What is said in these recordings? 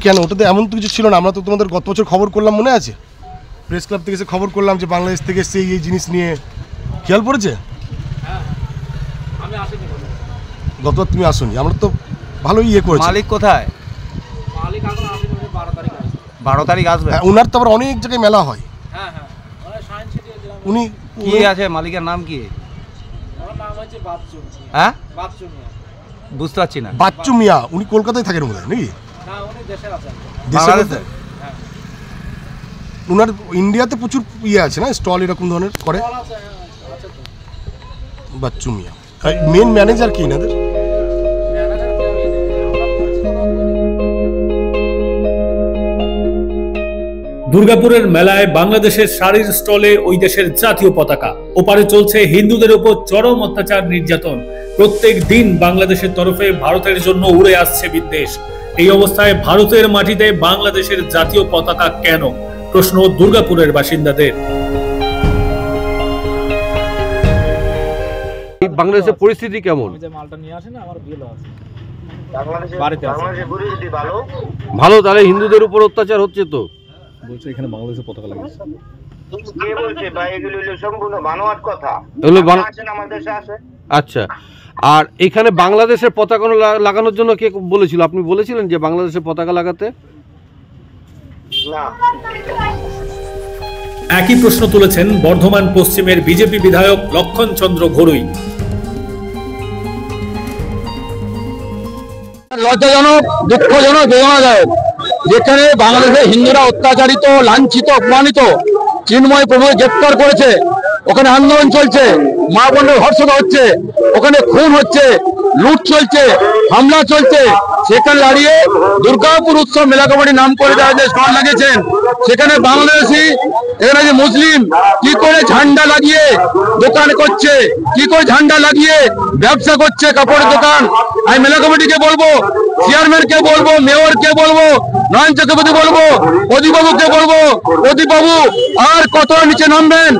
কেন? ওটাতে এমন তো কিছু ছিল না। আমরা তো তোমাদের গত বছর খবর করলাম, মনে আছে? প্রেস ক্লাব থেকে এসে খবর করলাম যে বাংলাদেশ থেকে এসে এই জিনিস নিয়ে। খেয়াল পড়েছে? গতবার তুমি আসোনি, আমরা তো ভালোই ইয়ে করেছি। মালিক কোথায়? 12 তারিখ আসবে। ওনার তো আবার অনেক জায়গায় মেলা হয়। উনি কি আছে, মালিকের নাম কি? হ্যাঁ, বুঝতে পারছি না। বাচ্চু মিয়া। উনি কলকাতায় থাকেন বোধহয়, নাকি? দেশে ওনার ইন্ডিয়াতে প্রচুর ইয়ে আছে না, স্টল এরকম ধরনের করে। বাচ্চু মিয়া মেন ম্যানেজার কি এনাদের? দুর্গাপুরের মেলায় বাংলাদেশের শাড়ির স্টলে ওই দেশের জাতীয় পতাকা, ওপারে চলছে হিন্দুদের উপর চরম অত্যাচার নির্যাতন। প্রত্যেক দিন বাংলাদেশের তরফে ভারতের জন্য উড়ে আসছে বিদ্বেষ। এই অবস্থায় ভারতের মাটিতে বাংলাদেশের জাতীয় পতাকা কেন? প্রশ্ন দুর্গাপুরের বাসিন্দাদের। বাংলাদেশের পরিস্থিতি কেমন? ভালো। তাহলে হিন্দুদের উপর অত্যাচার হচ্ছে তো? বলছে এখানে বাংলাদেশের পতাকা লাগিয়েছে। কে বলছে ভাই? এগুলো সম্পূর্ণ বানোয়াট কথা। আচ্ছা, আর এখানে বাংলাদেশের পতাকা লাগানোর জন্য কে বলেছিল? আপনি বলেছিলেন যে বাংলাদেশের পতাকা লাগাতে? না। একই প্রশ্ন তুলেছেন বর্ধমান পশ্চিমের বিজেপি বিধায়ক লক্ষণ চন্দ্র ঘড়ুই। লজ্জাজনক, দুঃখজনক, বেদনাদায়ক। যেখানে বাংলাদেশের হিন্দুরা অত্যাচারিত, লাঞ্ছিত, অপমানিত, চিন্ময় প্রভু গ্রেপ্তার করেছে, ওখানে আন্দোলন চলছে, মা বোনের ধর্ষণা হচ্ছে, ওখানে খুন হচ্ছে, লুট চলছে, হামলা চলছে, সেখানে দাঁড়িয়ে দুর্গাপুর উৎসব মেলা কমিটির নাম করে যারা যে স্টল লাগিয়েছেন, সেখানে বাংলাদেশি, এখানে যে মুসলিম কি করে ঝান্ডা লাগিয়ে দোকান করছে, কি করে ঝান্ডা লাগিয়ে ব্যবসা করছে, কাপড়ের দোকান। আমি মেলা কমিটিকে বলবো, চেয়ারম্যানকে বলবো, মেয়রকে বলবো, নয়ন চক্রবর্তী বলবো, অধিবাবুকে বলবো, অধিবাবু আর কত নিচে নামবেন?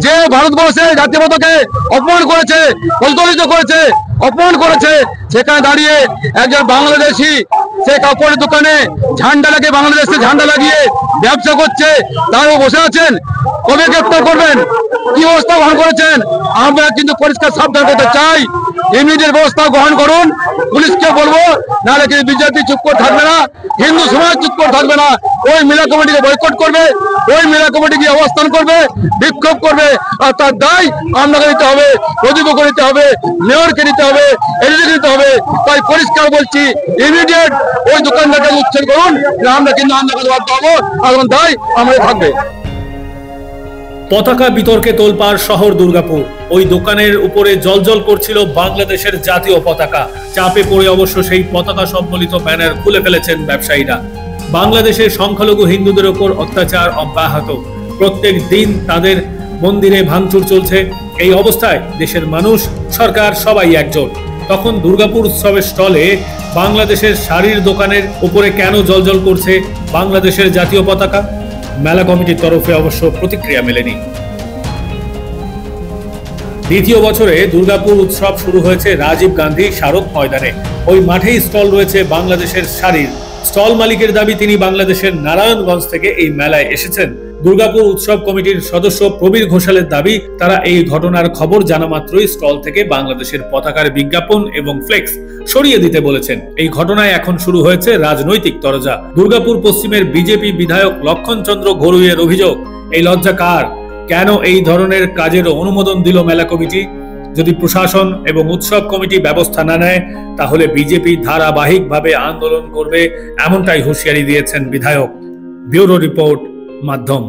যে ভারতবর্ষের জাতীয় পতাকাকে অপমান করেছে, প্রজ্বলিত করেছে, অপমান করেছে, সেখানে দাঁড়িয়ে একজন বাংলাদেশি সে কাপড়ের দোকানে ঝান্ডা লাগিয়ে, বাংলাদেশে ঝান্ডা লাগিয়ে ব্যবসা করছে, তারও বসে আছেন। কবে গ্রেপ্তার করবেন? কি ব্যবস্থা গ্রহণ করেছেন? আমরা কিন্তু পরিষ্কার সাবধান করতে চাই, ইমিডিয়েট ব্যবস্থা গ্রহণ করুন। পুলিশকে বলবো, নাহলে কিন্তু বিজেপি চুপ করে থাকবে না, হিন্দু সমাজ চুপ করে থাকবে না। ওই মেলা কমিটিকে বয়কট করবে, ওই মেলা কমিটি গিয়ে অবস্থান করবে, বিক্ষোভ করবে, আর তার দায় আপনাকে নিতে হবে, প্রদীপকে নিতে হবে, মেয়রকে নিতে হবে, এডিকে নিতে হবে। তাই পরিষ্কার বলছি, ইমিডিয়েট ওই দোকানদারকে উচ্ছেদ করুন, আমরা কিন্তু আন্দোলন বাধ্য হবো, আর দায় আমাদের থাকবে। পতাকা বিতর্কে তোলপাড় শহর দুর্গাপুর। ওই দোকানের উপরে জ্বলজ্বল করছিল বাংলাদেশের জাতীয় পতাকা। চাপে পড়ে অবশ্য সেই পতাকা সম্বলিত ব্যানার খুলে ফেলেছেন ব্যবসায়ীরা। বাংলাদেশের সংখ্যালঘু হিন্দুদের উপর অত্যাচার অব্যাহত। প্রত্যেক দিন তাদের মন্দিরে ভাঙচুর চলছে। এই অবস্থায় দেশের মানুষ, সরকার সবাই একজোট। তখন দুর্গাপুর উৎসবের স্টলে বাংলাদেশের শাড়ির দোকানের উপরে কেন জ্বলজ্বল করছে বাংলাদেশের জাতীয় পতাকা? মেলা কমিটির তরফে অবশ্য প্রতিক্রিয়া মেলেনি। দ্বিতীয় বছরে দুর্গাপুর উৎসব শুরু হয়েছে রাজীব গান্ধী স্মারক ময়দানে। ওই মাঠেই স্টল রয়েছে বাংলাদেশের শাড়ির। স্টল মালিকের দাবি, তিনি বাংলাদেশের নারায়ণগঞ্জ থেকে এই মেলায় এসেছেন। দুর্গাপুর উৎসব কমিটির সদস্য প্রবীর ঘোষালের দাবি, তারা এই ঘটনার খবর জানা মাত্রই স্টল থেকে বাংলাদেশের পতাকার বিজ্ঞাপন এবং ফ্লেক্স সরিয়ে দিতে বলেছেন। এই ঘটনায় এখন শুরু হয়েছে রাজনৈতিক তরজা। দুর্গাপুর পশ্চিমের বিজেপি বিধায়ক লক্ষণ চন্দ্র ঘড়ুইয়ের অভিযোগ, এই লজ্জা কার? কেন এই ধরনের কাজের অনুমোদন দিল মেলা কমিটি? যদি প্রশাসন এবং উৎসব কমিটি ব্যবস্থা না নেয়, তাহলে বিজেপি ধারাবাহিকভাবে আন্দোলন করবে, এমনটাই হুঁশিয়ারি দিয়েছেন বিধায়ক। ব্যুরো রিপোর্ট, মাধ্যম।